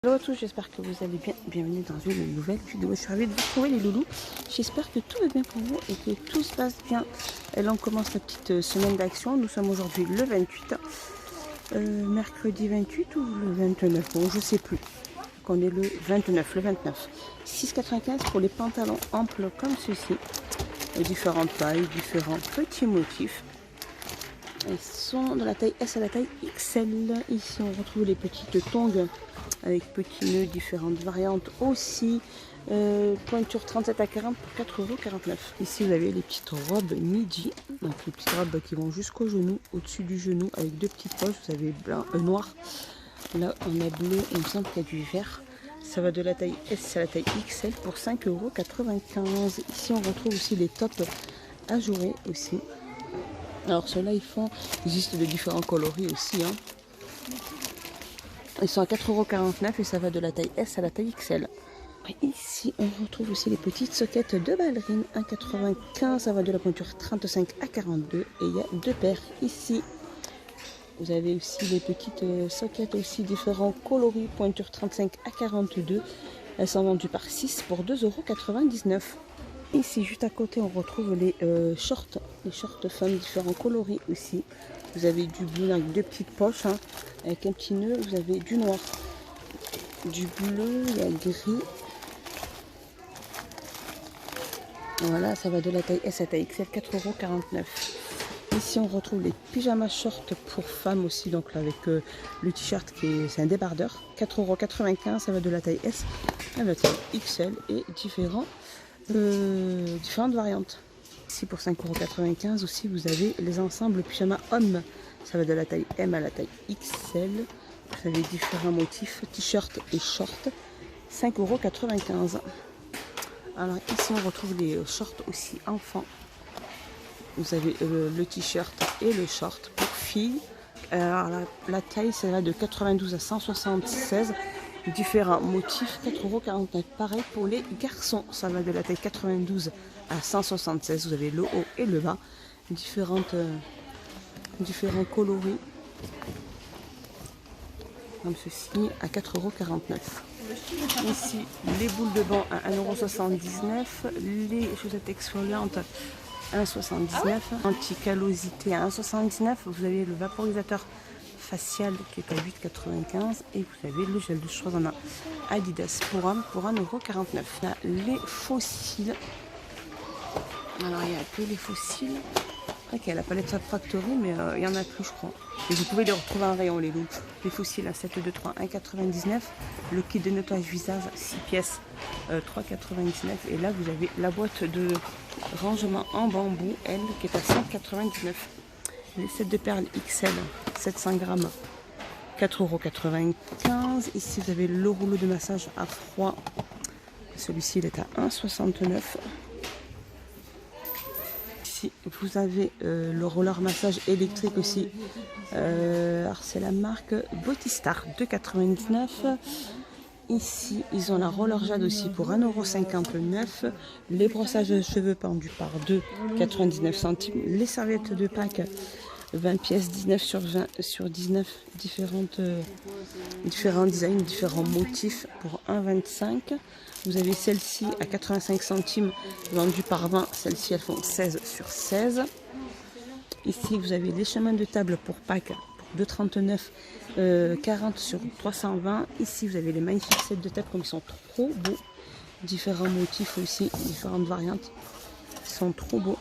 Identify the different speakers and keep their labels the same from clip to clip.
Speaker 1: Hello à tous, j'espère que vous allez bien. Bienvenue dans une nouvelle vidéo. Je suis ravie de vous retrouver les loulous. J'espère que tout va bien pour vous et que tout se passe bien. Et là on commence la petite semaine d'action. Nous sommes aujourd'hui le 28, mercredi 28 ou le 29, bon je sais plus. Donc on est le 29, 6,95 pour les pantalons amples comme ceci. Et différentes tailles, différents petits motifs. Ils sont de la taille S à la taille XL. Ici on retrouve les petites tongs avec petits nœuds, différentes variantes aussi. Pointure 37 à 40 pour 4,49 €. Ici vous avez les petites robes midi, donc les petites robes qui vont jusqu'au genou, au-dessus du genou, avec deux petites poches. Vous avez blanc, noir. Là on a bleu, il me semble qu'il y a du vert. Ça va de la taille S à la taille XL pour 5,95 €. Ici on retrouve aussi les tops ajourés aussi. Alors ceux-là il existe de différents coloris aussi. Ils sont à 4,49 € et ça va de la taille S à la taille XL. Ici, on retrouve aussi les petites soquettes de ballerines. 1,95 €, ça va de la pointure 35 à 42. Et il y a deux paires ici. Vous avez aussi les petites soquettes aussi différents coloris. Pointure 35 à 42. Elles sont vendues par 6 pour 2,99 €. Ici, juste à côté, on retrouve les shorts femmes différents coloris aussi. Vous avez du bleu avec deux petites poches, avec un petit nœud. Vous avez du noir, du bleu, il y a le gris. Voilà, ça va de la taille S à la taille XL, 4,49 €. Ici, on retrouve les pyjamas shorts pour femmes aussi, donc là, avec le t-shirt c'est un débardeur. 4,95 €, ça va de la taille S à la taille XL et différentes variantes. Ici pour 5,95 € aussi, vous avez les ensembles pyjama hommes. Ça va de la taille M à la taille XL. Vous avez différents motifs, t-shirt et short. 5,95 €. Alors ici on retrouve les shorts aussi enfants. Vous avez le t-shirt et le short pour filles. Alors la taille ça va de 92 à 176. Différents motifs, 4,49 €. Pareil pour les garçons, ça va de la taille 92 à 176. Vous avez le haut et le bas, différents coloris, comme ceci, à 4,49 €. Ici, les boules de banc à 1,79 €. Les chaussettes exfoliantes à 1,79 €. Anti-callosité à 1,79 €. Vous avez le vaporisateur facial qui est à 8,95 € et vous avez le gel de cheveux en Adidas pour homme pour 1,49 €. Là, les fossiles. Alors il n'y a que les fossiles. Ok, la palette Factory, mais il y en a plus je crois. Et vous pouvez les retrouver en rayon les loups. Les fossiles à 7,23 €, 1,99 €. Le kit de nettoyage visage 6 pièces, 3,99 € et là vous avez la boîte de rangement en bambou, elle qui est à 5,99 €. Les sets de perles XL, 700 grammes, 4,95 €. Ici, vous avez le rouleau de massage à froid. Celui-ci, il est à 1,69 €. Ici, vous avez le roller massage électrique aussi. Alors, c'est la marque Botistar, 2,99 €. Ici, ils ont la roller jade aussi pour 1,59 €. Les brossages de cheveux pendus par 2,99 centimes. Les serviettes de Pâques, 20 pièces, 19 sur 20 sur 19. Différents designs, différents motifs pour 1,25 €. Vous avez celle-ci à 85 centimes, vendue par 20. Celles-ci, elles font 16 sur 16. Ici, vous avez les chemins de table pour Pâques. 2,39 €, 40 sur 320. Ici, vous avez les magnifiques sets de table comme ils sont trop beaux. Différents motifs aussi, différentes variantes. Ils sont trop beaux.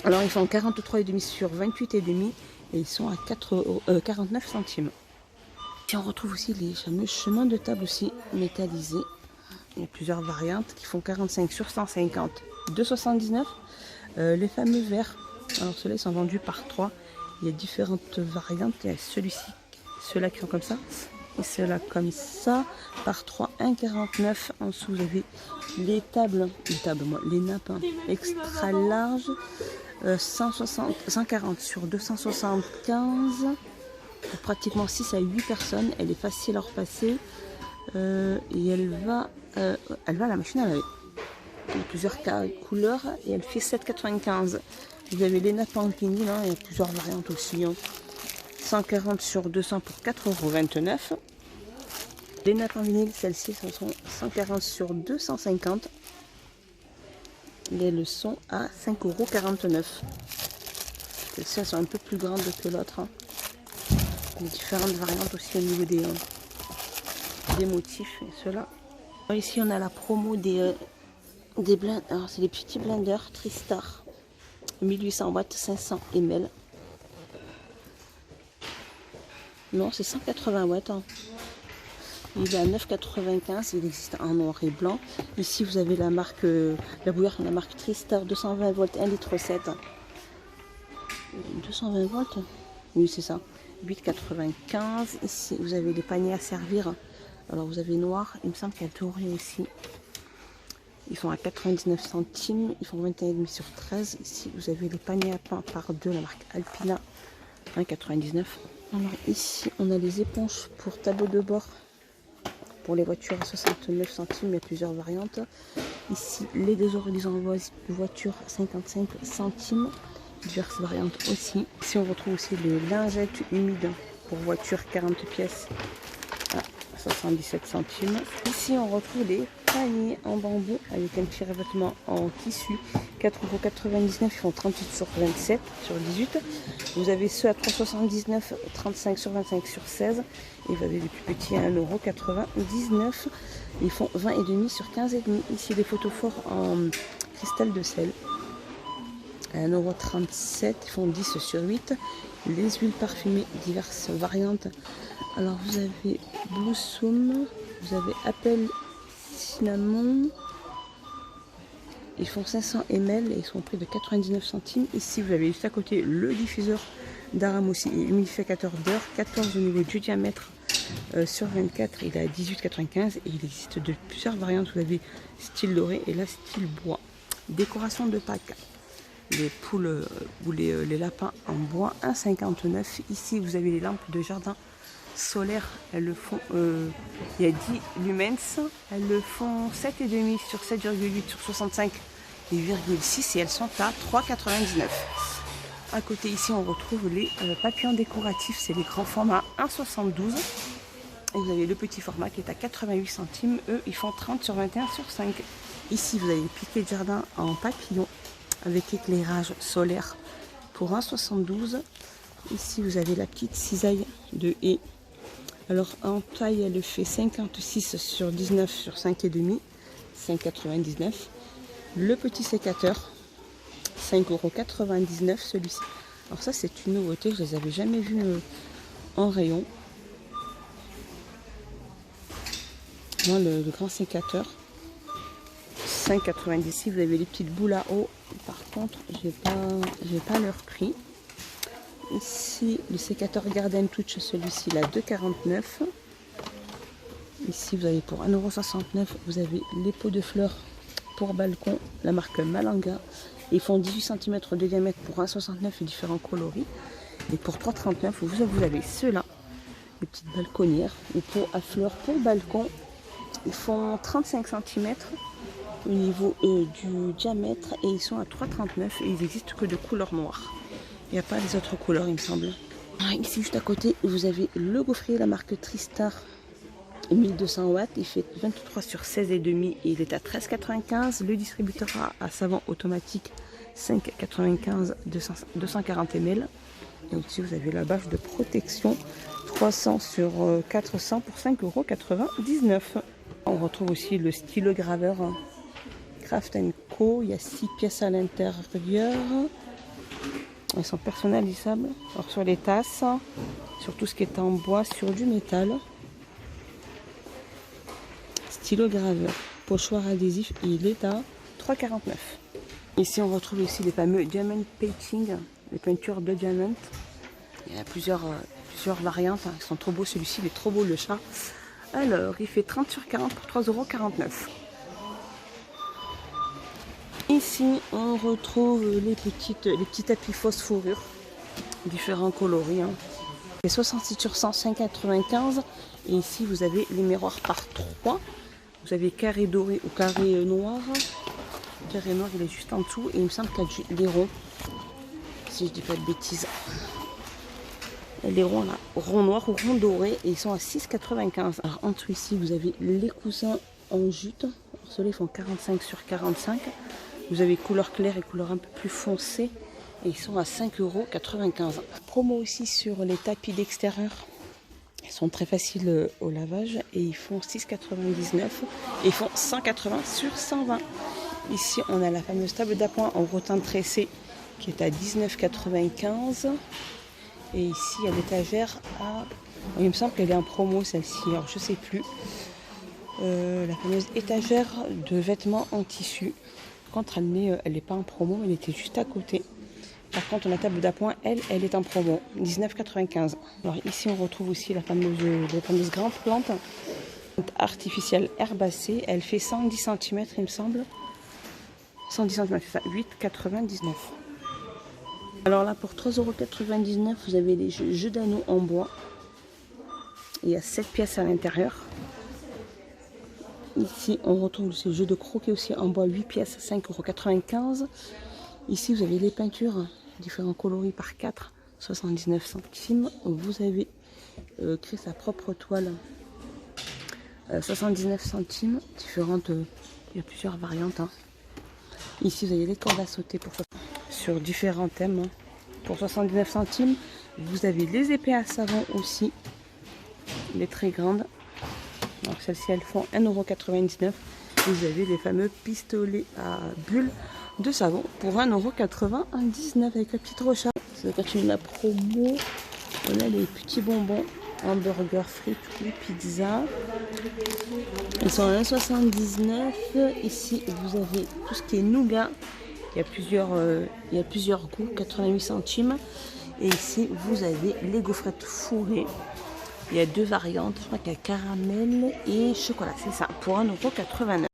Speaker 1: Alors, ils font 43,5 sur 28,5 et ils sont à 49 centimes. Et on retrouve aussi les fameux chemins de table aussi métallisés. Il y a plusieurs variantes qui font 45 sur 150, 2,79 €. Les fameux verres, alors ceux-là, ils sont vendus par 3. Il y a différentes variantes. Il y a celui-ci, ceux-là qui sont comme ça, et ceux-là comme ça, par 3, 1,49 €. En dessous, vous avez les les nappes extra larges, 140 sur 275, pour pratiquement 6 à 8 personnes. Elle est facile à repasser et elle va à la machine à laver. Il y a plusieurs couleurs et elle fait 7,95 €. Vous avez les nappes en vinyle, il y a plusieurs variantes aussi. 140 sur 200 pour 4,29 €. Les nappes en vinyle, celles-ci, ce sont 140 sur 250. Et elles sont à 5,49 €. Celles-ci, elles sont un peu plus grandes que l'autre. Hein. Il y a différentes variantes aussi au niveau des motifs. Et ceux-là. Ici, on a la promo des blenders. Alors, c'est les petits blenders Tristar. 1800 watts, 500 ml. Non, c'est 180 watts. Hein. Il est à 9,95. Il existe en noir et blanc. Ici, vous avez la marque, la bouilloire de la marque Tristar, 220 volts, 1,7 litre. 220 volts? Oui, c'est ça. 8,95. Ici, vous avez les paniers à servir. Alors, vous avez noir. Il me semble qu'il y a doré aussi. Ils font à 99 centimes. Ils font 21,5 sur 13. Ici, vous avez les paniers à pain par 2, la marque Alpina, 1,99. Alors, ici, on a les éponges pour tableau de bord. Pour les voitures à 69 centimes, il y a plusieurs variantes. Ici, les désodorisants voiture 55 centimes. Diverses variantes aussi. Ici, on retrouve aussi les lingettes humides pour voiture 40 pièces à 77 centimes. Ici, on retrouve les paniers en bambou avec un petit revêtement en tissu. 4,99 €, ils font 38 sur 27 sur 18. Vous avez ceux à 3,79 €, 35 sur 25 sur 16. Et vous avez les plus petits à 1,99 €. Ils font 20,5 sur 15,5. Ici, les photophores en cristal de sel. À 1,37 €, ils font 10 sur 8. Les huiles parfumées, diverses variantes. Alors, vous avez Blossom, vous avez Apple Cinnamon. Ils font 500 ml et ils sont au prix de 99 centimes. Ici, vous avez juste à côté le diffuseur d'Aram aussi et humidificateur d'air. 14 au niveau du diamètre sur 24. Il est à 18,95 et il existe de plusieurs variantes. Vous avez style doré et là, style bois. Décoration de Pâques. Les poules ou les lapins en bois, 1,59 €. Ici, vous avez les lampes de jardin solaires. Elles le font, il y a 10 lumens. Elles le font 7,5 sur 7,8 sur 65,6 et elles sont à 3,99 €. À côté, ici, on retrouve les papillons décoratifs. C'est les grands formats 1,72 €. Et vous avez le petit format qui est à 88 centimes. Eux, ils font 30 sur 21 sur 5. Ici, vous avez les piquets de jardin en papillon avec éclairage solaire pour 1,72 €. Ici, vous avez la petite cisaille de haie. Alors, en taille, elle fait 56 sur 19 sur 5,5, 5,99 €. Le petit sécateur, 5,99 € celui-ci. Alors ça, c'est une nouveauté, je ne les avais jamais vus en rayon. Moi, le grand sécateur, 5,90 €. Ici, vous avez les petites boules à eau. Par contre, j'ai pas leur prix. Ici, le sécateur Garden Touch, celui-ci, là, 2,49 €. Ici, vous avez pour 1,69 €, vous avez les pots de fleurs pour balcon, la marque Malanga. Ils font 18 cm de diamètre pour 1,69 € et différents coloris. Et pour 3,39 €, vous avez ceux-là, les petites balconnières, les pots à fleurs pour balcon. Ils font 35 cm au niveau du diamètre et ils sont à 3,39 € et ils n'existent que de couleur noire. Il n'y a pas les autres couleurs, il me semble. Ici, juste à côté, vous avez le gaufrier, la marque Tristar, 1200 watts. Il fait 23 sur 16,5 et il est à 13,95 €. Le distributeur à savon automatique, 5,95 €, 240 ml. Et au-dessus, vous avez la bâche de protection, 300 sur 400 pour 5,99 €. On retrouve aussi le stylo graveur Craft & Co. Il y a 6 pièces à l'intérieur. Elles sont personnalisables. Alors sur les tasses, sur tout ce qui est en bois, sur du métal. Stylo graveur, pochoir adhésif, il est à 3,49 €. Ici on retrouve aussi les fameux Diamond Painting, les peintures de diamant. Il y a plusieurs variantes, ils sont trop beaux. Celui-ci, il est trop beau, le chat. Alors, il fait 30 sur 40 pour 3,49 €. Ici, on retrouve les petits tapis fausse fourrure, différents coloris. C'est 66 sur 100, 5,95 €. Et ici, vous avez les miroirs par 3. Vous avez carré doré ou carré noir. Le carré noir, il est juste en dessous. Et il me semble qu'il y a des ronds, si je dis pas de bêtises. Les ronds là, ronds noirs ou ronds dorés, et ils sont à 6,95. Alors en dessous ici, vous avez les coussins en jute. Alors ceux-là, ils font 45 sur 45. Vous avez couleur claire et couleur un peu plus foncée. Et ils sont à 5,95 €. Promo aussi sur les tapis d'extérieur. Ils sont très faciles au lavage et ils font 6,99 et ils font 180 sur 120. Ici, on a la fameuse table d'appoint en rotin tressé qui est à 19,95. Et ici, il y a l'étagère à... Il me semble qu'elle est en promo celle-ci, alors je ne sais plus. La fameuse étagère de vêtements en tissu. Contre elle n'est pas en promo, mais elle était juste à côté. Par contre, la table d'appoint, elle est en promo, 19,95. Alors ici, on retrouve aussi la fameuse grande plante artificielle herbacée. Elle fait 110 cm, il me semble. 110 cm, c'est ça, 8,99. Alors là, pour 3,99 €, vous avez les jeux d'anneaux en bois. Il y a 7 pièces à l'intérieur. Ici, on retrouve ces jeux de croquet aussi en bois, 8 pièces, 5,95 €. Ici, vous avez les peintures, différents coloris par 4, 79 centimes. Vous avez créé sa propre toile, 79 centimes. Différentes, il y a plusieurs variantes. Hein. Ici, vous avez les cordes à sauter sur différents thèmes. Hein. Pour 79 centimes, vous avez les épées à savon aussi, les très grandes. Alors celles-ci, elles font 1,99 €. Vous avez les fameux pistolets à bulles de savon pour 1,99 € avec la petite recharge. Ça continue la promo. On a les petits bonbons, hamburgers, frites ou pizza. Ils sont à 1,79 €. Ici, vous avez tout ce qui est nougat. Il y a plusieurs goûts, 88 centimes. Et ici, vous avez les gaufrettes fourrées. Il y a deux variantes, je crois qu'il y a caramel et chocolat, c'est ça, pour 1,89 €.